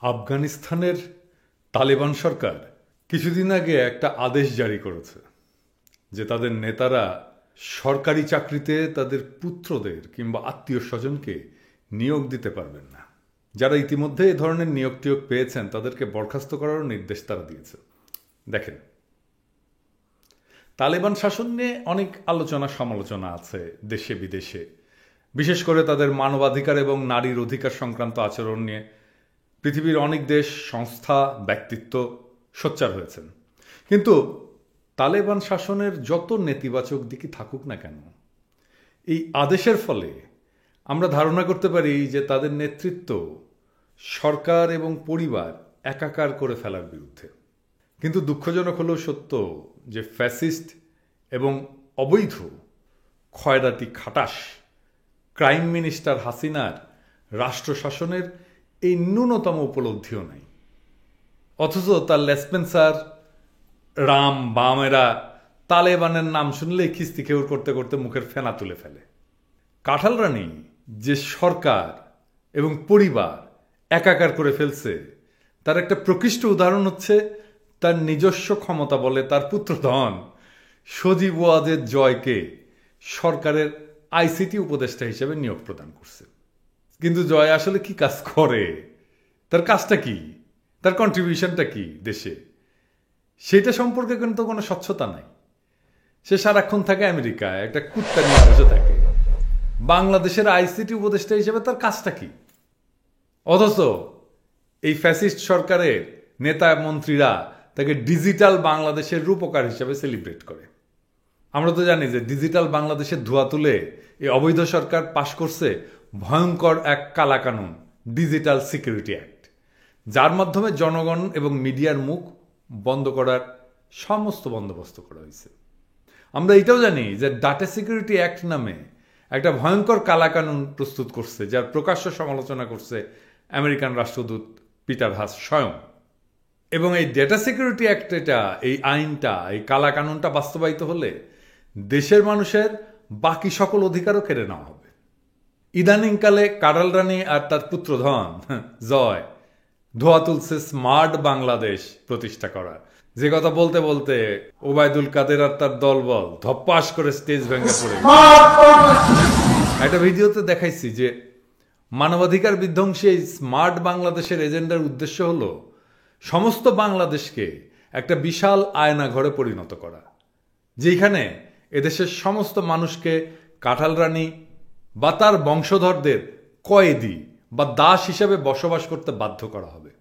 আফগানিস্তানের তালেবান সরকার কিছুদিন আগে একটা আদেশ জারি করেছে যে তাদের নেতারা সরকারি চাকরিতে তাদের পুত্রদের কিংবা আত্মীয় স্বজনকে নিয়োগ দিতে পারবেন না। যারা ইতিমধ্যে এ ধরনের নিয়োগ টিয়োগ পেয়েছেন তাদেরকে বরখাস্ত করারও নির্দেশ তারা দিয়েছে। দেখেন, তালেবান শাসন নিয়ে অনেক আলোচনা সমালোচনা আছে দেশে বিদেশে, বিশেষ করে তাদের মানবাধিকার এবং নারীর অধিকার সংক্রান্ত আচরণ নিয়ে পৃথিবীর অনেক দেশ, সংস্থা, ব্যক্তিত্ব সোচ্চার হয়েছেন। কিন্তু তালেবান শাসনের যত নেতিবাচক দিকই থাকুক না কেন, এই আদেশের ফলে আমরা ধারণা করতে পারি যে তাদের নেতৃত্ব সরকার এবং পরিবার একাকার করে ফেলার বিরুদ্ধে। কিন্তু দুঃখজনক হলেও সত্য যে ফ্যাসিস্ট এবং অবৈধ খয়রাতি খাটাস ক্রাইম মিনিস্টার হাসিনার রাষ্ট্র শাসনের এই ন্যূনতম উপলব্ধিও নাই। অথচ তার লেসপেন্সার রাম বামেরা তালেবানের নাম শুনলেই খিস্তি খেউর করতে করতে মুখের ফেনা তুলে ফেলে। কাঁঠাল রানী যে সরকার এবং পরিবার একাকার করে ফেলছে তার একটা প্রকৃষ্ট উদাহরণ হচ্ছে তার নিজস্ব ক্ষমতা বলে তার পুত্রধন সজীব ওয়াজেদ জয়কে সরকারের আইসিটি উপদেষ্টা হিসেবে নিয়োগ প্রদান করছে। কিন্তু জয় আসলে কি কাজ করে, তার কাজটা কি, তার কন্ট্রিবিউশনটা কি দেশে, সেটা সম্পর্কে কিন্তু কোনো স্বচ্ছতা নাই। সে সারাক্ষণ থাকে আমেরিকায়, একটা কুত্তা নিয়ে বসে থাকে। বাংলাদেশের আইসিটি উপদেষ্টা হিসেবে তার কাজটা কি? অথচ এই ফ্যাসিস্ট সরকারের নেতা মন্ত্রীরা তাকে ডিজিটাল বাংলাদেশের রূপকার হিসেবে সেলিব্রেট করে। আমরা তো জানি যে ডিজিটাল বাংলাদেশের ধোয়া তুলে এই অবৈধ সরকার পাশ করছে ভয়ঙ্কর এক কালাকানুন, ডিজিটাল সিকিউরিটি অ্যাক্ট, যার মাধ্যমে জনগণ এবং মিডিয়ার মুখ বন্ধ করার সমস্ত বন্দোবস্ত করা হয়েছে। আমরা এটাও জানি যে ডাটা সিকিউরিটি অ্যাক্ট নামে একটা ভয়ঙ্কর কালাকানুন প্রস্তুত করছে, যার প্রকাশ্য সমালোচনা করছে আমেরিকান রাষ্ট্রদূত পিটার হাস স্বয়ং। এবং এই ডেটা সিকিউরিটি অ্যাক্ট, এই আইনটা, এই কালাকানুনটা বাস্তবায়িত হলে দেশের মানুষের বাকি সকল অধিকারও কেড়ে নেওয়া হবে। ইদানিংকালে কাঁঠাল রানী আর তার পুত্রধন জয় ধোয়া তুলছে স্মার্ট বাংলাদেশ প্রতিষ্ঠা করার, যে কথা বলতে বলতে ওবায়দুল কাদের আর তার দলবল ধপ্পাস করে স্টেজ ভেঙে পড়ে। একটা ভিডিওতে দেখাইছি যে মানবাধিকার বিধ্বংসী এই স্মার্ট বাংলাদেশের এজেন্ডার উদ্দেশ্য হলো সমস্ত বাংলাদেশকে একটা বিশাল আয়না ঘরে পরিণত করা, যেখানে এদেশের সমস্ত মানুষকে কাঁঠাল রানী বা তার বংশধরদের কয়েদি বা দাস হিসেবে বসবাস করতে বাধ্য করা হবে।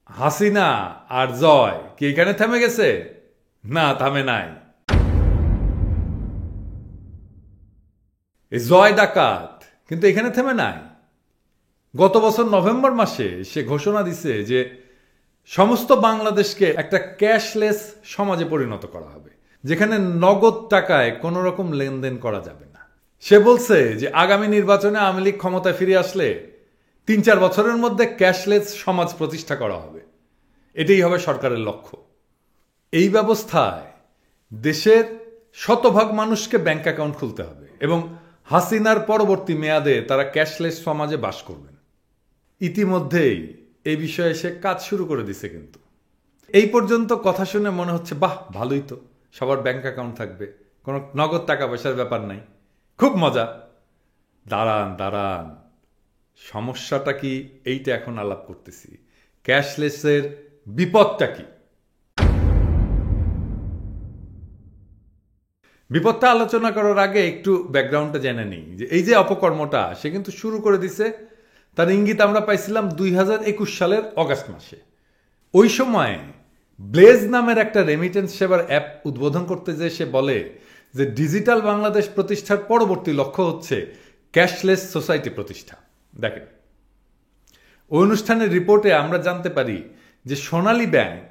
হাসিনা আর জয় কি এখানে থেমে গেছে? না, থামে নাই। এই জয় ডাকাত কিন্তু এখানে থেমে নাই। গত বছর নভেম্বর মাসে সে ঘোষণা দিছে যে সমস্ত বাংলাদেশকে একটা ক্যাশলেস সমাজে পরিণত করা হবে, যেখানে নগদ টাকায় কোনো রকম লেনদেন করা যাবে না। সে বলছে যে আগামী নির্বাচনে আওয়ামী লীগ ক্ষমতায় ফিরে আসলে ৩-৪ বছরের মধ্যে ক্যাশলেস সমাজ প্রতিষ্ঠা করা হবে। এটাই হবে সরকারের লক্ষ্য। এই ব্যবস্থায় দেশের শতভাগ মানুষকে ব্যাংক অ্যাকাউন্ট খুলতে হবে এবং হাসিনার পরবর্তী মেয়াদে তারা ক্যাশলেস সমাজে বাস করবেন। ইতিমধ্যেই এই বিষয়ে সে কাজ শুরু করে দিছে। কিন্তু এই পর্যন্ত কথা শুনে মনে হচ্ছে বাহ, ভালোই তো, সবার ব্যাংক অ্যাকাউন্ট থাকবে, কোনো নগদ টাকা পয়সার ব্যাপার নাই, খুব মজা। দাঁড়ান, সমস্যাটা কি এইটা এখন আলাপ করতেছি। ক্যাশলেসের বিপদটা কি? বিপদটা আলোচনা করার আগে একটু ব্যাকগ্রাউন্ডটা জেনে নিই যে এই যে অপকর্মটা সে কিন্তু শুরু করে দিছে, তার ইঙ্গিত আমরা পাইছিলাম 2021 সালের অগাস্ট মাসে। ওই সময় ব্লেজ নামের একটা রেমিটেন্স সেবার অ্যাপ উদ্বোধন করতে যে সে বলে যে ডিজিটাল বাংলাদেশ প্রতিষ্ঠার পরবর্তী লক্ষ্য হচ্ছে ক্যাশলেস সোসাইটি প্রতিষ্ঠা। দেখেন, ওই অনুষ্ঠানের রিপোর্টে আমরা জানতে পারি যে সোনালী ব্যাংক,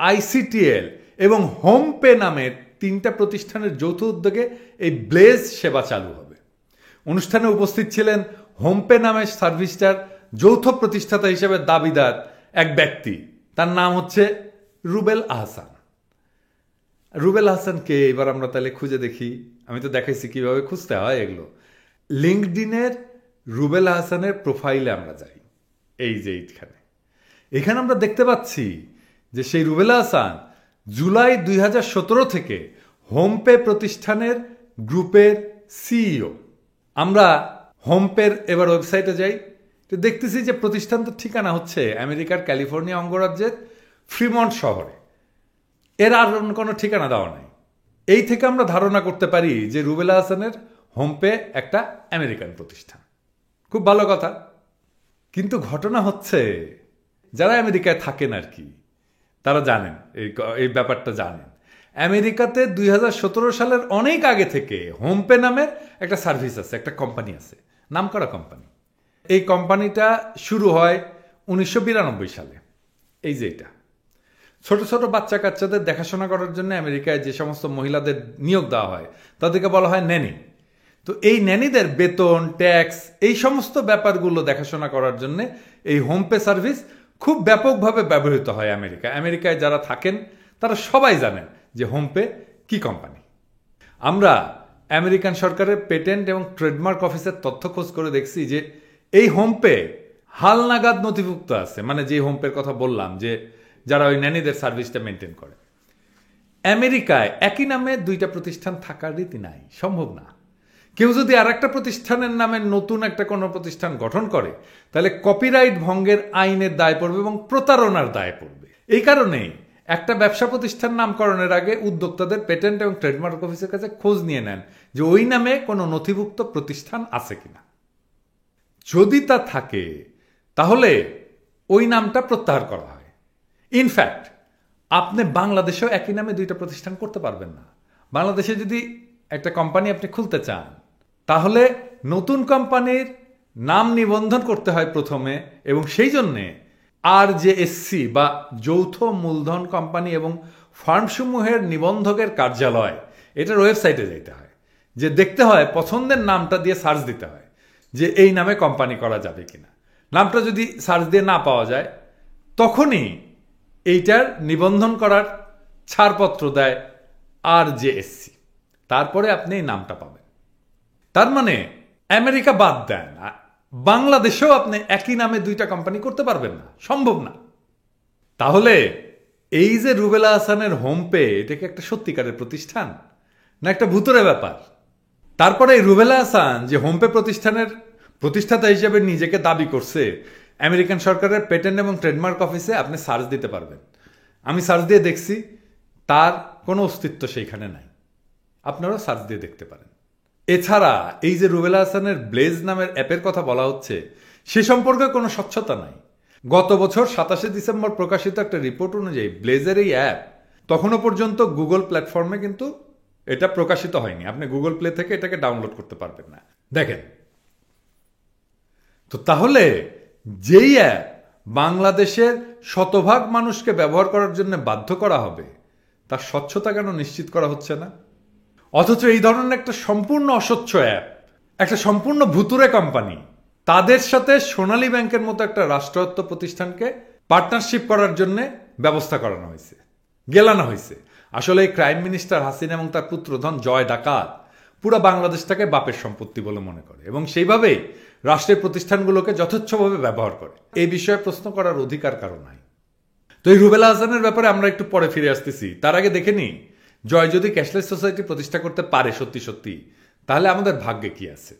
আইসিটিএল এবং হোমপে নামের 3টা প্রতিষ্ঠানের যৌথ উদ্যোগে এই ব্লেজ সেবা চালু হবে। অনুষ্ঠানে উপস্থিত ছিলেন হোমপে নামের সার্ভিসটার যৌথ প্রতিষ্ঠাতা হিসেবে দাবিদার এক ব্যক্তি, তার নাম হচ্ছে রুবেল আহসান। রুবেল আহসানকে এবার আমরা তাহলে খুঁজে দেখি। আমি তো দেখাইছি কিভাবে খুঁজতে হয় এগুলো। লিঙ্কডইনের রুবেল আহসানের প্রোফাইলে আমরা যাই, এই যে এইখানে এখানে আমরা দেখতে পাচ্ছি যে সেই রুবেলা হাসান জুলাই 2017 থেকে হোমপে প্রতিষ্ঠানের গ্রুপের সিইও। আমরা হোমপের এবার ওয়েবসাইটে যাই, তো দেখতেছি যে প্রতিষ্ঠানটার ঠিকানা হচ্ছে আমেরিকার ক্যালিফোর্নিয়া অঙ্গরাজ্যের ফ্রিমন্ট শহরে। এর আর অন্য কোনো ঠিকানা দেওয়া নাই। এই থেকে আমরা ধারণা করতে পারি যে রুবেলা হাসানের হোমপে একটা আমেরিকান প্রতিষ্ঠান। খুব ভালো কথা, কিন্তু ঘটনা হচ্ছে যারা আমেরিকায় থাকেন আর কি, তারা জানেন এই ব্যাপারটা জানেন। আমেরিকাতে 2017 সালের অনেক আগে থেকে হোমপে নামের একটা সার্ভিস আছে, একটা কোম্পানি আছে, নামকরা কোম্পানি। এই কোম্পানিটা শুরু হয় 1992 সালে। এই যে এটা ছোট ছোট বাচ্চা কাচ্চাদের দেখাশোনা করার জন্য আমেরিকায় যে সমস্ত মহিলাদের নিয়োগ দেওয়া হয় তাদেরকে বলা হয় ন্যানি। তো এই ন্যানিদের বেতন, ট্যাক্স, এই সমস্ত ব্যাপারগুলো দেখাশোনা করার জন্য এই হোমপে সার্ভিস খুব ব্যাপকভাবে ব্যবহৃত হয় আমেরিকায়। আমেরিকায় যারা থাকেন তারা সবাই জানেন যে হোমপে কি কোম্পানি। আমরা আমেরিকান সরকারের পেটেন্ট এবং ট্রেডমার্ক অফিসের তথ্য খোঁজ করে দেখছি যে এই হোমপে হালনাগাদ নথিভুক্ত আছে, মানে যে হোমপের কথা বললাম যে যারা ওই ন্যানিদের সার্ভিসটা মেনটেন করে। আমেরিকায় একই নামে দুইটা প্রতিষ্ঠান থাকার রীতি নাই, সম্ভব না। কেউ যদি আর একটা প্রতিষ্ঠানের নামে নতুন একটা কোনো প্রতিষ্ঠান গঠন করে তাহলে কপিরাইট ভঙ্গের আইনের দায় পড়বে এবং প্রতারণার দায় পড়বে। এই কারণে একটা ব্যবসা প্রতিষ্ঠান নামকরণের আগে উদ্যোক্তাদের পেটেন্ট এবং ট্রেডমার্ক অফিসের কাছে খোঁজ নিয়ে নেন যে ওই নামে কোনো নথিভুক্ত প্রতিষ্ঠান আছে কিনা। যদি তা থাকে তাহলে ওই নামটা প্রত্যাহার করা হয়। ইনফ্যাক্ট আপনি বাংলাদেশেও একই নামে দুইটা প্রতিষ্ঠান করতে পারবেন না। বাংলাদেশে যদি একটা কোম্পানি আপনি খুলতে চান তাহলে নতুন কোম্পানির নাম নিবন্ধন করতে হয় প্রথমে, এবং সেই জন্যে RJSC বা যৌথ মূলধন কোম্পানি এবং ফার্মসমূহের নিবন্ধকের কার্যালয়, এটার ওয়েবসাইটে যেতে হয়, যে দেখতে হয় পছন্দের নামটা দিয়ে সার্চ দিতে হয় যে এই নামে কোম্পানি করা যাবে কিনা। নামটা যদি সার্চ দিয়ে না পাওয়া যায় তখনই এইটার নিবন্ধন করার ছাড়পত্র দেয় RJSC, তারপরে আপনি এই নামটা পাবেন। তার মানে আমেরিকা বাদ দেন, বাংলাদেশেও আপনি একই নামে দুইটা কোম্পানি করতে পারবেন না, সম্ভব না। তাহলে এই যে রুবেলা হাসানের হোমপে, এটা কি একটা সত্যিকারের প্রতিষ্ঠান না একটা ভুতুরে ব্যাপার? তারপরে এই রুবেলা হাসান যে হোমপে প্রতিষ্ঠানের প্রতিষ্ঠাতা হিসেবে নিজেকে দাবি করছে, আমেরিকান সরকারের পেটেন্ট এবং ট্রেডমার্ক অফিসে আপনি সার্চ দিতে পারবেন। আমি সার্চ দিয়ে দেখছি তার কোনো অস্তিত্ব সেইখানে নাই, আপনারাও সার্চ দিয়ে দেখতে পারেন। এছাড়া এই যে রুবেলা হাসানের ব্লেজ নামের অ্যাপের কথা বলা হচ্ছে, সে সম্পর্কে কোনো স্বচ্ছতা নাই। গত বছর 27 ডিসেম্বর প্রকাশিত একটা রিপোর্ট অনুযায়ী ব্লেজের এই অ্যাপ তখনও পর্যন্ত গুগল প্ল্যাটফর্মে কিন্তু এটা প্রকাশিত হয়নি। আপনি গুগল প্লে থেকে এটাকে ডাউনলোড করতে পারবেন না। দেখেন তো, তাহলে যেই অ্যাপ বাংলাদেশের শতভাগ মানুষকে ব্যবহার করার জন্য বাধ্য করা হবে, তার স্বচ্ছতা কেন নিশ্চিত করা হচ্ছে না? অথচ এই ধরনের একটা সম্পূর্ণ অস্বচ্ছ অ্যাপ, একটা সম্পূর্ণ ভুতুরে কোম্পানি, তাদের সাথে সোনালী ব্যাংকের মতো একটা রাষ্ট্রায়ত্ত প্রতিষ্ঠানকে পার্টনারশিপ করার জন্য ব্যবস্থা করানো হয়েছে, গেলানো হয়েছে। আসলে এই ক্রাইম মিনিস্টার হাসিনা এবং তার পুত্রধন জয় ডাকাত পুরো বাংলাদেশটাকে বাপের সম্পত্তি বলে মনে করে এবং সেইভাবেই রাষ্ট্রের প্রতিষ্ঠানগুলোকে যথেচ্ছভাবে ব্যবহার করে। এই বিষয়ে প্রশ্ন করার অধিকার কারো নাই। তো এই রুবেলা হাসানের ব্যাপারে আমরা একটু পরে ফিরে আসতেছি। তার আগে দেখে নি, জয় যদি ক্যাশলেস সোসাইটি প্রতিষ্ঠা করতে পারে সত্যি সত্যি, তাহলে আমাদের ভাগ্যে কি আছে।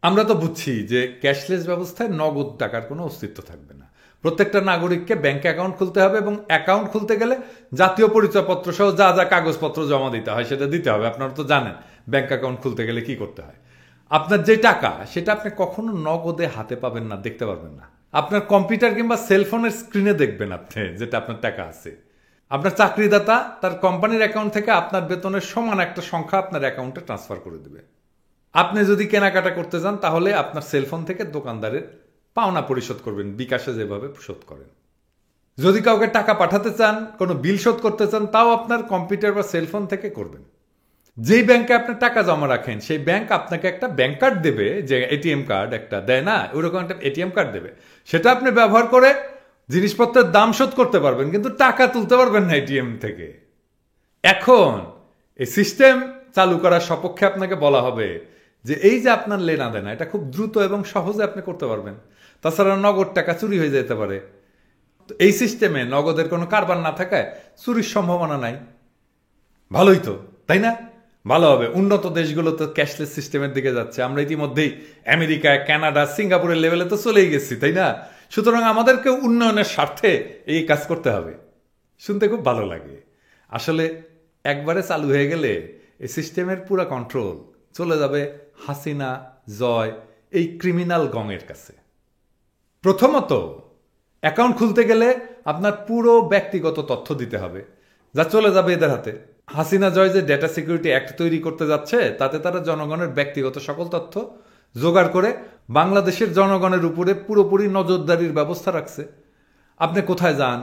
আমরা তো বুঝছি যে ক্যাশলেস ব্যবস্থায় নগদ টাকার কোনো অস্তিত্ব থাকবে না। প্রত্যেকটা নাগরিককে ব্যাংক অ্যাকাউন্ট খুলতে হবে এবং অ্যাকাউন্ট খুলতে গেলে জাতীয় পরিচয়পত্র সহ যা যা কাগজপত্র জমা দিতে হয় সেটা দিতে হবে। আপনারা তো জানেন ব্যাংক অ্যাকাউন্ট খুলতে গেলে কি করতে হয়। আপনার যে টাকা সেটা আপনি কখনো নগদে হাতে পাবেন না, দেখতে পারবেন না। আপনার কম্পিউটার কিংবা সেলফোনের স্ক্রিনে দেখবেন আপনি যেটা আপনার টাকা আছে। আপনার চাকরিদাতা তার কোম্পানির অ্যাকাউন্ট থেকে আপনার বেতনের সমান একটা সংখ্যা আপনার অ্যাকাউন্টে ট্রান্সফার করে দেবে। আপনি যদি কেনাকাটা করতে যান তাহলে আপনার সেলফোন থেকে দোকানদারের পাওনা পরিশোধ করবেন, বিকাশে যেভাবে শোধ করেন। যদি কাউকে টাকা পাঠাতে চান, কোনো বিল শোধ করতে চান, তাও আপনার কম্পিউটার বা সেলফোন থেকে করবেন। যেই ব্যাংকে আপনি টাকা জমা রাখেন সেই ব্যাংক আপনাকে একটা ব্যাংক কার্ড দেবে, যে এটিএম কার্ড একটা দেয় না, ওইরকম একটা এটিএম কার্ড দেবে। সেটা আপনি ব্যবহার করে জিনিসপত্রের দাম শোধ করতে পারবেন, কিন্তু টাকা তুলতে পারবেন না এটিএম থেকে। এখন এই সিস্টেম চালু করার সপক্ষে আপনাকে বলা হবে যে এই যে আপনার লেনা দেনা, এটা খুব দ্রুত এবং সহজে আপনি করতে পারবেন। তাছাড়া নগদ টাকা চুরি হয়ে যেতে পারে। এই সিস্টেমে নগদের কোনো কারবার না থাকায় চুরির সম্ভাবনা নাই। ভালোই তো, তাই না? ভালো হবে। উন্নত দেশগুলো তো ক্যাশলেস সিস্টেমের দিকে যাচ্ছে। আমরা ইতিমধ্যেই আমেরিকা, কানাডা, সিঙ্গাপুরের লেভেলে তো চলেই গেছি, তাই না? সুতরাং আমাদেরকে উন্নয়নের স্বার্থে এই কাজ করতে হবে। শুনতে খুব ভালো লাগে। আসলে একবারে চালু হয়ে গেলে এই সিস্টেমের পুরা কন্ট্রোল চলে যাবে হাসিনা, জয়, এই ক্রিমিনাল গংয়ের কাছে। প্রথমত, অ্যাকাউন্ট খুলতে গেলে আপনার পুরো ব্যক্তিগত তথ্য দিতে হবে, যা চলে যাবে এদের হাতে। হাসিনা জয় যে ডেটা সিকিউরিটি অ্যাক্ট তৈরি করতে যাচ্ছে, তাতে তারা জনগণের ব্যক্তিগত সকল তথ্য জোগাড় করে বাংলাদেশের জনগণের উপরে পুরোপুরি নজরদারির ব্যবস্থা রাখছে। আপনি কোথায় যান,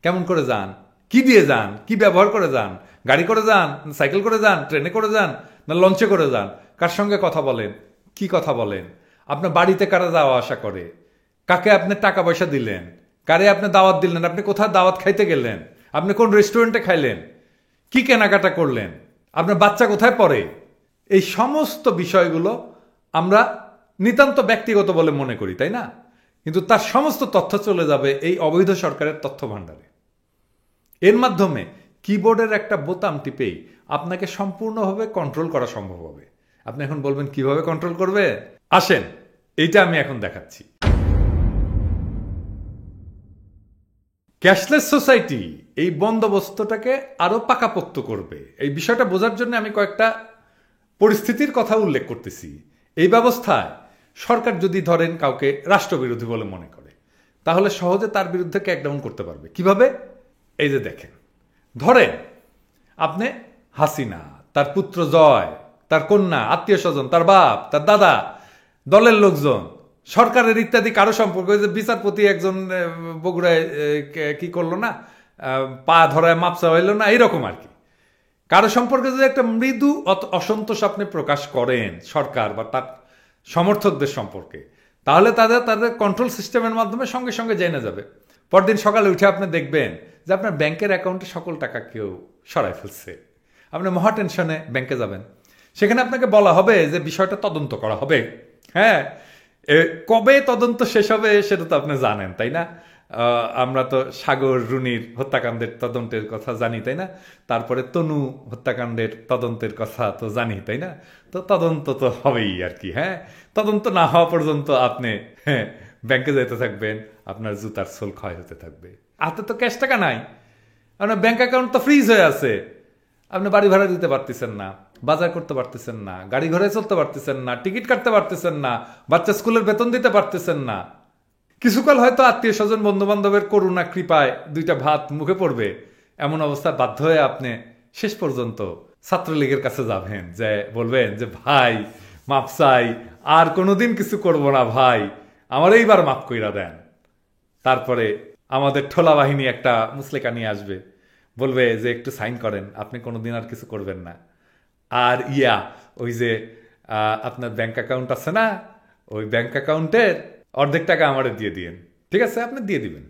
কেমন করে যান, কি দিয়ে যান, কি ব্যবহার করে যান, গাড়ি করে যান, সাইকেল করে যান, ট্রেনে করে যান, না লঞ্চে করে যান, কার সঙ্গে কথা বলেন, কি কথা বলেন, আপনার বাড়িতে কারা যাওয়া আসা করে, কাকে আপনি টাকা পয়সা দিলেন, কারে আপনি দাওয়াত দিলেন, আপনি কোথায় দাওয়াত খাইতে গেলেন, আপনি কোন রেস্টুরেন্টে খাইলেন, কি কেনাকাটা করলেন, আপনার বাচ্চা কোথায় পড়ে, এই সমস্ত বিষয়গুলো আমরা নিতান্ত ব্যক্তিগত বলে মনে করি, তাই না? কিন্তু তার সমস্ত তথ্য চলে যাবে এই অবৈধ সরকারের তথ্য ভাণ্ডারে। এর মাধ্যমে কিবোর্ডের একটা বোতাম টিপেই আপনাকে সম্পূর্ণভাবে কন্ট্রোল করা সম্ভব হবে। আপনি এখন বলবেন কিভাবে কন্ট্রোল করবে? আসেন, এইটা আমি এখন দেখাচ্ছি। ক্যাশলেস সোসাইটি এই বন্দোবস্তটাকে আরো পাকাপোক্ত করবে। এই বিষয়টা বোঝার জন্য আমি কয়েকটা পরিস্থিতির কথা উল্লেখ করতেছি। এই ব্যবস্থায় সরকার যদি ধরেন কাউকে রাষ্ট্রবিরোধী বলে মনে করে, তাহলে সহজে তার বিরুদ্ধে ক্র্যাকডাউন করতে পারবে। কিভাবে? এই যে দেখেন, ধরেন আপনি হাসিনা, তার পুত্র জয়, তার কন্যা, আত্মীয় স্বজন, তার বাপ, তার দাদা, দলের লোকজন, সরকারের ইত্যাদি কারো সম্পর্ক, যে বিচারপতি একজন বগুড়ায় কি করলো না, পা ধরায় মাপসা হইল না, এইরকম আর কি। কারো সম্পর্কে যদি একটা মৃদু অসন্তোষ আপনি প্রকাশ করেন সরকার বা তার সমর্থকদের সম্পর্কে, তাহলে তাদের কন্ট্রোল সিস্টেমের মাধ্যমে সঙ্গে সঙ্গে জেনে যাবে। পরদিন সকালে উঠে আপনি দেখবেন যে আপনার ব্যাংকের অ্যাকাউন্টে সকল টাকা কেউ সরাই ফেলছে। আপনি মহা টেনশনে ব্যাংকে যাবেন, সেখানে আপনাকে বলা হবে যে বিষয়টা তদন্ত করা হবে। হ্যাঁ, কবে তদন্ত শেষ হবে সেটা তো আপনি জানেন, তাই না? আমরা তো সাগর রুনির হত্যাকাণ্ডের তদন্তের কথা জানি, তাই না? তারপরে তনু হত্যাকাণ্ডের তদন্তের কথা তো জানি, তাই না? তো তদন্ত তো হবেই আর কি। হ্যাঁ, তদন্ত না হওয়া পর্যন্ত আপনি ব্যাংকে যেতে থাকবেন, আপনার জুতার সোল ক্ষয় হতে থাকবে। হাতে তো ক্যাশ টাকা নাই, আপনার ব্যাংক অ্যাকাউন্ট তো ফ্রিজ হয়ে আছে, আপনি বাড়ি ভাড়া দিতে পারতেছেন না, বাজার করতে পারতেছেন না, গাড়ি ঘোড়ায় চলতে পারতেছেন না, টিকিট কাটতে পারতেছেন না, বাচ্চা স্কুলের বেতন দিতে পারতেছেন না। কিছুকাল হয়তো আত্মীয় স্বজন, বন্ধু বান্ধবের করুণা কৃপায় দুইটা ভাত মুখে পড়বে, এমন অবস্থায় বাধ্য হয়ে আপনি শেষ পর্যন্ত ছাত্রলীগের কাছে যাবেন, যে বলবেন যে ভাই মাপ চাই, আর কোনোদিন কিছু করব না ভাই, আমার এইবার মাফ কইরা দেন। তারপরে আমাদের ঠোলা বাহিনী একটা মুসলেকা নিয়ে আসবে, বলবে যে একটু সাইন করেন, আপনি কোনোদিন আর কিছু করবেন না। আর ওই যে আপনার ব্যাংক অ্যাকাউন্ট আছে না, ওই ব্যাংক অ্যাকাউন্টের অর্ধেক টাকা আমারে দিয়ে দিয়েন। ঠিক আছে, আপনি দিয়ে দিবেন,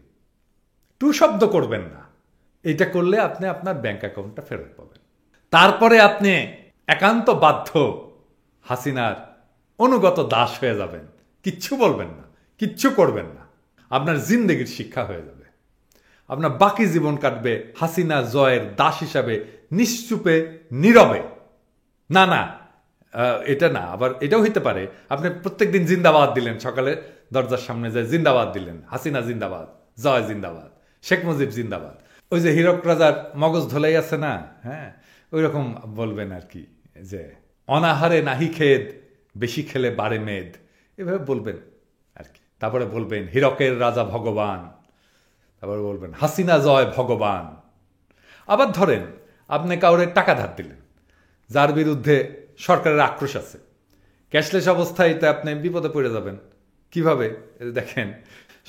টু শব্দ করবেন না। এইটা করলে আপনি আপনার ব্যাংক অ্যাকাউন্টটা ফেরত পাবেন। তারপরে আপনি একান্ত বাধ্য হাসিনার অনুগত দাস হয়ে যাবেন, কিচ্ছু বলবেন না, কিচ্ছু করবেন না, আপনার জিন্দেগির শিক্ষা হয়ে যাবে। আপনার বাকি জীবন কাটবে হাসিনা জয়ের দাস হিসাবে, নিশ্চুপে, নীরবে। না না, এটা না, আবার এটাও হইতে পারে আপনি প্রত্যেকদিন জিন্দাবাদ দিলেন, সকালে দরজার সামনে যায় জিন্দাবাদ দিলেন, হাসিনা জিন্দাবাদ, জয় জিন্দাবাদ, শেখ মুজিব জিন্দাবাদ। ওই যে হীরক রাজার মগজ ধোলাই আছে না, হ্যাঁ, ওই রকম বলবেন আর কি, যে অনাহারে নাহি খেদ, বেশি খেলে বাড়ে মেদ, এভাবে বলবেন আর কি। তারপরে বলবেন হীরকের রাজা ভগবান, তারপরে বলবেন হাসিনা জয় ভগবান। আবার ধরেন আপনি কাউরে টাকা ধার দিলেন, যার বিরুদ্ধে সরকারের আক্রোশ আছে, ক্যাশলেস অবস্থায় এটা আপনি বিপদে পড়ে যাবেন। কিভাবে? দেখেন,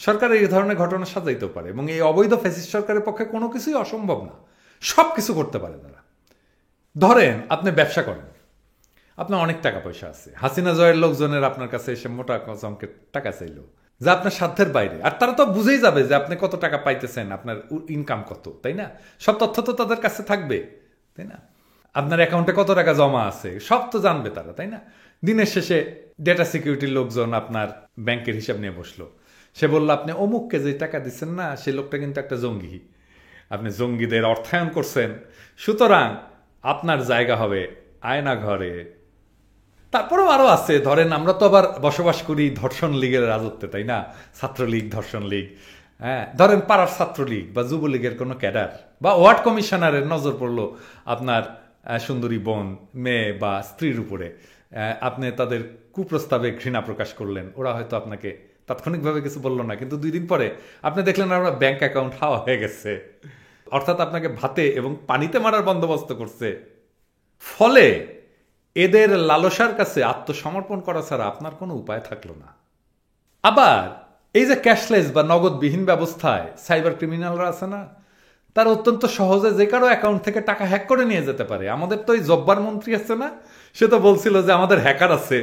সরকার এই ধরনের ঘটনা সাজাইতে পারে, এবং এই অবৈধ ফ্যাসিস্ট সরকারের পক্ষে কোনো কিছুই অসম্ভব না, সব কিছু করতে পারে তারা। ধরেন আপনি ব্যবসা করেন, আপনার অনেক টাকা পয়সা আছে, হাসিনা জয়ের লোকজনের আপনার কাছে এসে মোটা অঙ্কের টাকা চাইল, যা আপনার সাধ্যের বাইরে, আর তারা তো বুঝেই যাবে যে আপনি কত টাকা পাইতেছেন, আপনার ইনকাম কত, তাই না? সব তথ্য তো তাদের কাছে থাকবে, তাই না? আপনার অ্যাকাউন্টে কত টাকা জমা আছে সব তো জানবে তারা, তাই না? দিনের শেষে ডেটা সিকিউরিটির লোকজন আপনার ব্যাংকের হিসাব নিয়ে বসলো। সে বলল, আপনি অমুককে যে টাকা দিচ্ছেন না, সে লোকটা কিন্তু একটা জঙ্গি, আপনি জঙ্গিদের অর্থায়ন করছেন, সুতরাং আপনার জায়গা হবে আয়না ঘরে। তারপরেও আরও আছে, ধরেন আমরা তো আবার বসবাস করি ধর্ষণ লীগের রাজত্বে, তাই না? ছাত্রলীগ, ধর্ষণ লীগ, হ্যাঁ, ধরেন পাড়ার ছাত্রলীগ বা যুবলীগের কোনো ক্যাডার বা ওয়ার্ড কমিশনারের নজর পড়লো আপনার সুন্দরী বোন, মেয়ে বা স্ত্রীর উপরে, আপনি তাদের কুপ্রস্তাবে ঘৃণা প্রকাশ করলেন, ওরা হয়তো আপনাকে তাৎক্ষণিকভাবে কিছু বললো না, কিন্তু 2 দিন পরে আপনি দেখলেন আপনার ব্যাংক অ্যাকাউন্ট হাওয়া হয়ে গেছে, অর্থাৎ আপনাকে ভাতে এবং পানিতে মারার বন্দোবস্ত করছে। ফলে এদের লালসার কাছে আত্মসমর্পণ করা ছাড়া আপনার কোনো উপায় থাকলো না। আবার এই যে ক্যাশলেস বা নগদবিহীন ব্যবস্থায় সাইবার ক্রিমিনালরা আছে না, তার অত্যন্ত সহজে যে কারো অ্যাকাউন্ট থেকে টাকা হ্যাক করে নিয়ে যেতে পারে। আমাদের তো এই জব্বার মন্ত্রী আছে না, সে তো বলছিল যে আমাদের হ্যাকার আছে,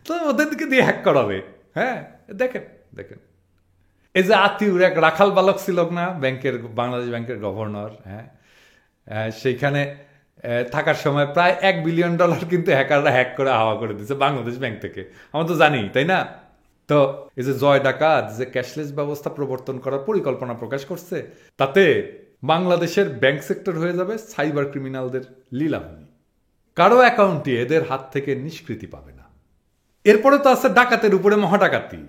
তো ওদেরকে দিয়ে হ্যাক করাবে। হ্যাঁ, দেখেন দেখেন, এই যে আতিউর এক রাখাল বালক ছিল না ব্যাংকের, বাংলাদেশ ব্যাংকের গভর্নর, হ্যাঁ, সেইখানে থাকার সময় প্রায় $1 বিলিয়ন কিন্তু হ্যাকাররা হ্যাক করে হাওয়া করে দিচ্ছে বাংলাদেশ ব্যাংক থেকে, আমরা তো জানি, তাই না? তো এই যে জয় ডাকাত যে ক্যাশলেস ব্যবস্থা প্রবর্তন করার পরিকল্পনা প্রকাশ করছে, তাতে বাংলাদেশের ব্যাংক সেক্টর হয়ে যাবে সাইবার ক্রিমিনালদের লীলাভূমি। কারো অ্যাকাউন্টে এদের হাত থেকে নিষ্কৃতি পাবে না। এরপরে তো আছে ডাকাতের উপরে মহাডাকাতি।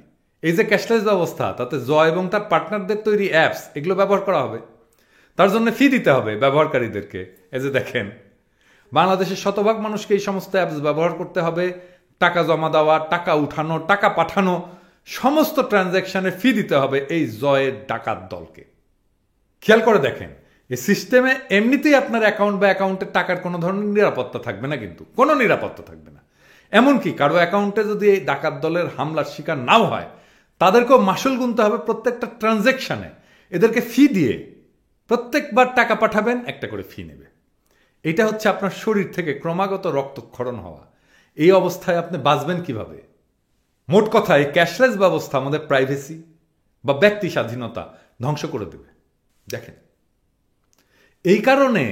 এই যে ক্যাশলেস ব্যবস্থা, তাতে জয় এবং তার পার্টনারদের তৈরি অ্যাপস, এগুলো ব্যবহার করা হবে, তার জন্য ফি দিতে হবে ব্যবহারকারীদেরকে। এই যে দেখেন, বাংলাদেশের শতভাগ মানুষকে এই সমস্ত অ্যাপস ব্যবহার করতে হবে, টাকা জমা দেওয়া, টাকা উঠানো, টাকা পাঠানো, সমস্ত ট্রানজ্যাকশনে ফি দিতে হবে এই জয়ের ডাকাত দলকে। খেয়াল করে দেখেন, এই সিস্টেমে এমনিতেই আপনার অ্যাকাউন্ট বা অ্যাকাউন্টের টাকার কোনো ধরনের নিরাপত্তা থাকবে না, কিন্তু কোনো নিরাপত্তা থাকবে না। এমনকি কারো অ্যাকাউন্টে যদি এই ডাকাত দলের হামলার শিকার নাও হয়, তাদেরকেও মাসুল গুনতে হবে প্রত্যেকটা ট্রানজ্যাকশনে। এদেরকে ফি দিয়ে প্রত্যেকবার টাকা পাঠাবেন, একটা করে ফি নেবে। এটা হচ্ছে আপনার শরীর থেকে ক্রমাগত রক্তক্ষরণ হওয়া। এই অবস্থায় আপনি বাঁচবেন কিভাবে? মোট কথা, এই ক্যাশলেস ব্যবস্থা আমাদের প্রাইভেসি বা ব্যক্তি স্বাধীনতা ধ্বংস করে দেবে। দেখেন, এই কারণে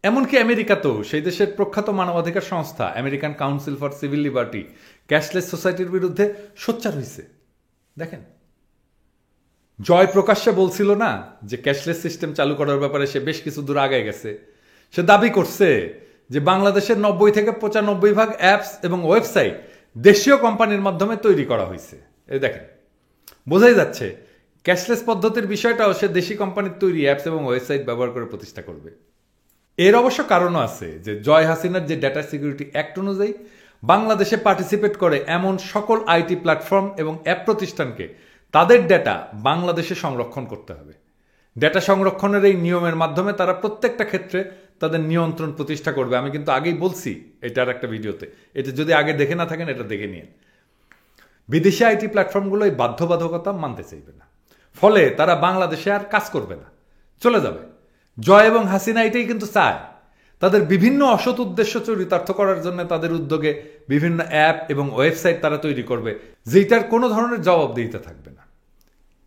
এমনকি আমেরিকাতেও সেই দেশের প্রখ্যাত মানবাধিকার সংস্থা American council for civil liberty cashless সোসাইটির বিরুদ্ধে সোচ্চার হয়েছে। দেখেন, জয় প্রকাশ্যে বলছিল না যে ক্যাশলেস সিস্টেম চালু করার ব্যাপারে সে বেশ কিছু দূর আগে গেছে। সে দাবি করছে যে বাংলাদেশের 90 থেকে 95% অ্যাপস এবং ওয়েবসাইট দেশীয় কোম্পানির মাধ্যমে তৈরি করা হয়েছে। এই দেখেন, বোঝাই যাচ্ছে ক্যাশলেস পদ্ধতির বিষয়টাও সে দেশি কোম্পানির তৈরি অ্যাপস এবং ওয়েবসাইট ব্যবহার করে প্রতিষ্ঠা করবে। এর অবশ্য কারণও আছে যে জয় হাসিনার যে ডেটা সিকিউরিটি অ্যাক্ট অনুযায়ী বাংলাদেশে পার্টিসিপেট করে এমন সকল আইটি প্ল্যাটফর্ম এবং অ্যাপ প্রতিষ্ঠানকে তাদের ডেটা বাংলাদেশে সংরক্ষণ করতে হবে। ডেটা সংরক্ষণের এই নিয়মের মাধ্যমে তারা প্রত্যেকটা ক্ষেত্রে তাদের নিয়ন্ত্রণ প্রতিষ্ঠা করবে। আমি কিন্তু আগেই বলছি এটার একটা ভিডিওতে, এটা যদি আগে দেখে না থাকেন এটা দেখে নিন। বিদেশি আইটি প্ল্যাটফর্মগুলো এই বাধ্যবাধকতা মানতে চাইবে না, ফলে তারা বাংলাদেশে আর কাজ করবে না, চলে যাবে। জয় এবং হাসিনা এটাই কিন্তু চায়। তাদের বিভিন্ন অসৎ উদ্দেশ্য চরিতার্থ করার জন্য তাদের উদ্যোগে বিভিন্ন অ্যাপ এবং ওয়েবসাইট তারা তৈরি করবে, যেটার কোনো ধরনের জবাবদিহিতা থাকবে না।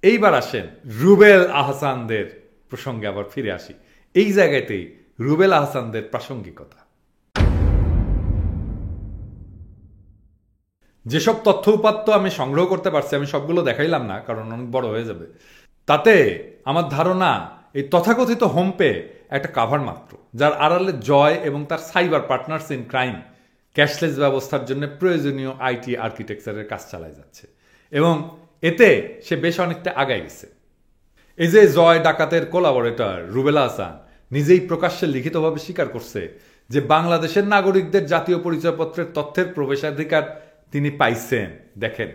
এইবার আসেন রুবেল আহসানদের প্রসঙ্গে আবার ফিরে আসি। এই জায়গাতেই রুবেল আহসানদের প্রাসঙ্গিকতা। যেসব তথ্য উপাত্ত আমি সংগ্রহ করতে পারছি, আমি সবগুলো দেখাইলাম না কারণ অনেক বড় হয়ে যাবে। তাতে আমার ধারণা এই তথাকথিত হোমপে একটা কাভার মাত্র, যার আড়ালে জয় এবং তার cyber partners in crime cashless ব্যবস্থার জন্য প্রয়োজনীয় আইটি আর্কিটেকচারের কাজ চালায় যাচ্ছে, এবং এতে সে বেশ অনেকটা আগায় গেছে। এই যে জয় ডাকাতের কোলাবরেটর রুবেল আহসান নিজেই প্রকাশ্যে লিখিতভাবে স্বীকার করছে যে বাংলাদেশের নাগরিকদের জাতীয় পরিচয়পত্রের তথ্যের প্রবেশাধিকার তিনি পাইছেন। দেখেন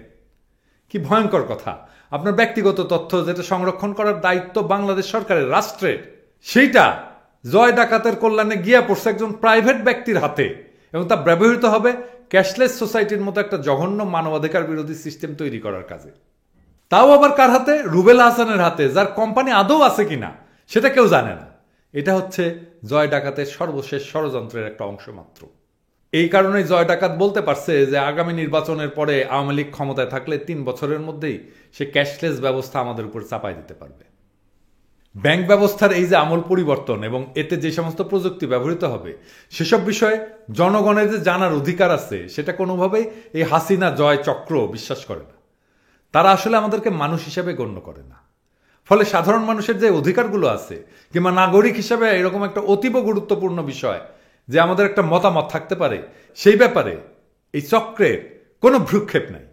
কি ভয়ঙ্কর কথা! আপনার ব্যক্তিগত তথ্য যেটা সংরক্ষণ করার দায়িত্ব বাংলাদেশ সরকারের, রাষ্ট্রের, সেইটা জয় ডাকাতের কল্যাণে গিয়া পড়ছে একজন প্রাইভেট ব্যক্তির হাতে, এবং তা ব্যবহৃত হবে ক্যাশলেস সোসাইটির মতো একটা জঘন্য মানবাধিকার বিরোধী সিস্টেম তৈরি করার কাজে। তাও আবার কার হাতে? রুবেল আহসানের হাতে, যার কোম্পানি আদৌ আছে কিনা সেটা কেউ জানে না। এটা হচ্ছে জয় ডাকাতের সর্বশেষ ষড়যন্ত্রের একটা অংশ মাত্র। এই কারণেই জয় ডাকাত বলতে পারছে যে আগামী নির্বাচনের পরে আওয়ামী লীগ ক্ষমতায় থাকলে 3 বছরের মধ্যেই সে ক্যাশলেস ব্যবস্থা আমাদের উপর চাপাই দিতে পারবে। ব্যাংক ব্যবস্থার এই যে আমূল পরিবর্তন এবং এতে যে সমস্ত প্রযুক্তি ব্যবহৃত হবে সেসব বিষয়ে জনগণের যে জানার অধিকার আছে সেটা কোনোভাবেই এই হাসিনা জয় চক্র বিশ্বাস করে না। তারা আসলে আমাদেরকে মানুষ হিসেবে গণ্য করে না। ফলে সাধারণ মানুষের যে অধিকারগুলো আছে কিংবা নাগরিক হিসেবে এরকম একটা অতীব গুরুত্বপূর্ণ বিষয় যে আমাদের একটা মতামত থাকতে পারে, সেই ব্যাপারে এই চক্রের কোনো ভ্রুক্ষেপ নাই।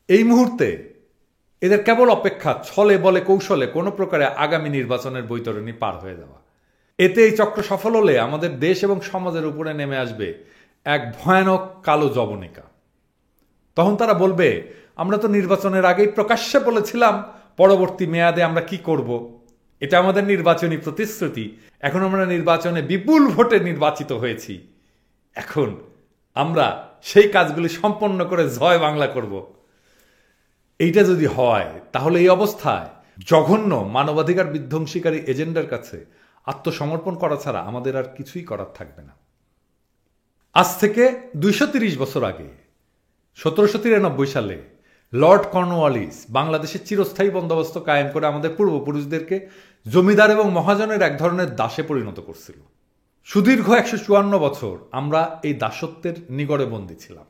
এই মুহূর্তে এদের কেবল অপেক্ষা ছলে বলে কৌশলে কোনো প্রকারে আগামী নির্বাচনের বৈতরণী পার হয়ে যাওয়া। এতে এই চক্র সফল হলে আমাদের দেশ এবং সমাজের উপরে নেমে আসবে এক ভয়ানক কালো জবনিকা। তখন তারা বলবে, আমরা তো নির্বাচনের আগেই প্রকাশ্যে বলেছিলাম পরবর্তী মেয়াদে আমরা কি করব। এটা আমাদের নির্বাচনী প্রতিশ্রুতি। এখন আমরা নির্বাচনে বিপুল ভোটে নির্বাচিত হয়েছি। এখন আমরা সেই কাজগুলি সম্পন্ন করে জয় বাংলা করব। এইটা যদি হয় তাহলে এই অবস্থায় জঘন্য মানবাধিকার বিধ্বংসীকারী এজেন্ডার কাছে আত্মসমর্পণ করা ছাড়া আমাদের আর কিছুই করার থাকবে না। আজ থেকে 230 বছর আগে 1793 সালে লর্ড কর্নওয়ালিস বাংলাদেশের চিরস্থায়ী বন্দোবস্ত কায়েম করে আমাদের পূর্বপুরুষদেরকে জমিদার এবং মহাজনের এক ধরনের দাসে পরিণত করছিল। সুদীর্ঘ 154 বছর আমরা এই দাসত্বের নিগড়ে বন্দী ছিলাম।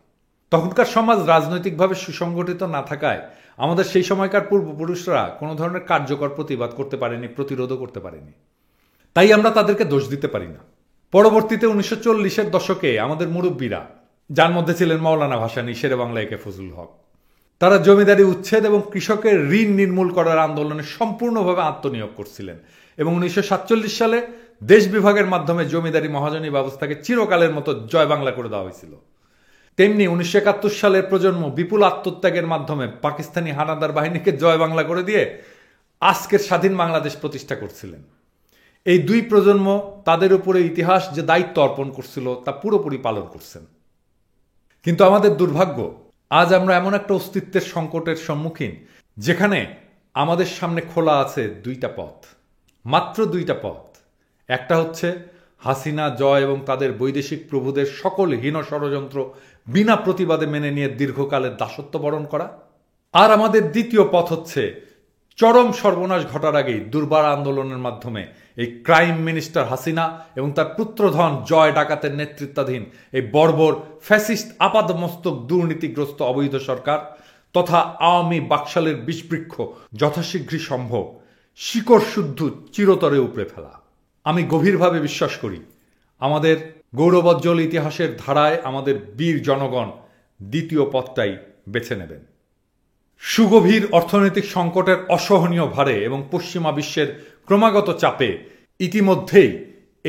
তখনকার সমাজ রাজনৈতিকভাবে সুসংগঠিত না থাকায় আমাদের সেই সময়কার পূর্বপুরুষরা কোনো ধরনের কার্যকর প্রতিবাদ করতে পারেনি, প্রতিরোধও করতে পারেনি। তাই আমরা তাদেরকে দোষ দিতে পারি না। পরবর্তীতে 1940-এর দশকে আমাদের মুরব্বীরা, যার মধ্যে ছিলেন মাওলানা ভাসানী, শেরে বাংলা একে ফজলুল হক, তারা জমিদারি উচ্ছেদ এবং কৃষকের ঋণ নির্মূল করার আন্দোলনে সম্পূর্ণভাবে আত্মনিয়োগ করছিলেন এবং 1947 সালে দেশ বিভাগের মাধ্যমে জমিদারি মহাজনী ব্যবস্থাকে চিরকালের মতো জয় বাংলা করে দেওয়া হয়েছিল। তেমনি 1971 সালের প্রজন্ম বিপুল আত্মত্যাগের মাধ্যমে পাকিস্তানি হানাদার বাহিনীকে জয় বাংলা করে দিয়ে আজকের স্বাধীন বাংলাদেশ প্রতিষ্ঠা করছিলেন। এই দুই প্রজন্ম তাদের উপরে ইতিহাস যে দায়িত্ব অর্পণ করছিল তা পুরোপুরি পালন করছেন। কিন্তু আমাদের দুর্ভাগ্য, আজ আমরা এমন একটা অস্তিত্বের সংকটের সম্মুখীন যেখানে আমাদের সামনে খোলা আছে দুইটা পথ, মাত্র দুইটা পথ। একটা হচ্ছে হাসিনা জয় এবং তাদের বৈদেশিক প্রভুদের সকল হীন ষড়যন্ত্র বিনা প্রতিবাদে মেনে নিয়ে দীর্ঘকালের দাসত্ব বরণ করা। আর আমাদের দ্বিতীয় পথ হচ্ছে চরম সর্বনাশ ঘটার আগেই দুর্বার আন্দোলনের মাধ্যমে এই ক্রাইম মিনিস্টার হাসিনা এবং তার পুত্রধন জয় ডাকাতের নেতৃত্বাধীন এই বর্বর ফ্যাসিস্ট আপাদমস্তক দুর্নীতিগ্রস্ত অবৈধ সরকার তথা আওয়ামী বাকশালের বিষবৃক্ষ যথাশীঘ্রই সম্ভব শিকড় শুদ্ধ চিরতরে উপড়ে ফেলা। আমি গভীরভাবে বিশ্বাস করি আমাদের গৌরবোজ্জ্বল ইতিহাসের ধারায় আমাদের বীর জনগণ দ্বিতীয় পথটাই বেছে নেবেন। সুগভীর অর্থনৈতিক সংকটের অসহনীয় ভারে এবং পশ্চিমা বিশ্বের ক্রমাগত চাপে ইতিমধ্যেই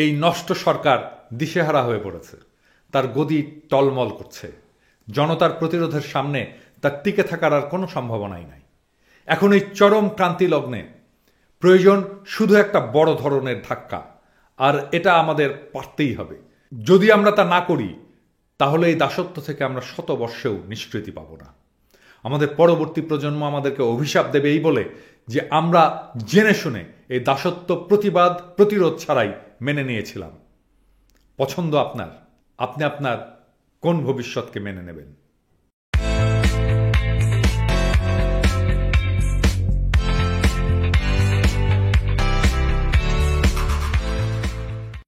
এই নষ্ট সরকার দিশেহারা হয়ে পড়েছে। তার গদি টলমল করছে। জনতার প্রতিরোধের সামনে তার টিকে থাকার আর কোনো সম্ভাবনাই নাই। এখন এই চরম ক্রান্তি লগ্নে প্রয়োজন শুধু একটা বড় ধরনের ধাক্কা, আর এটা আমাদের পারতেই হবে। যদি আমরা তা না করি তাহলে এই দাসত্ব থেকে আমরা শতবর্ষেও নিষ্কৃতি পাব না। আমাদের পরবর্তী প্রজন্ম আমাদেরকে অভিশাপ দেবে এই বলে যে আমরা জেনে শুনে এই দাসত্ব প্রতিবাদ প্রতিরোধ ছাড়াই মেনে নিয়েছিলাম। পছন্দ আপনার, আপনি আপনার কোন ভবিষ্যৎকে মেনে নেবেন?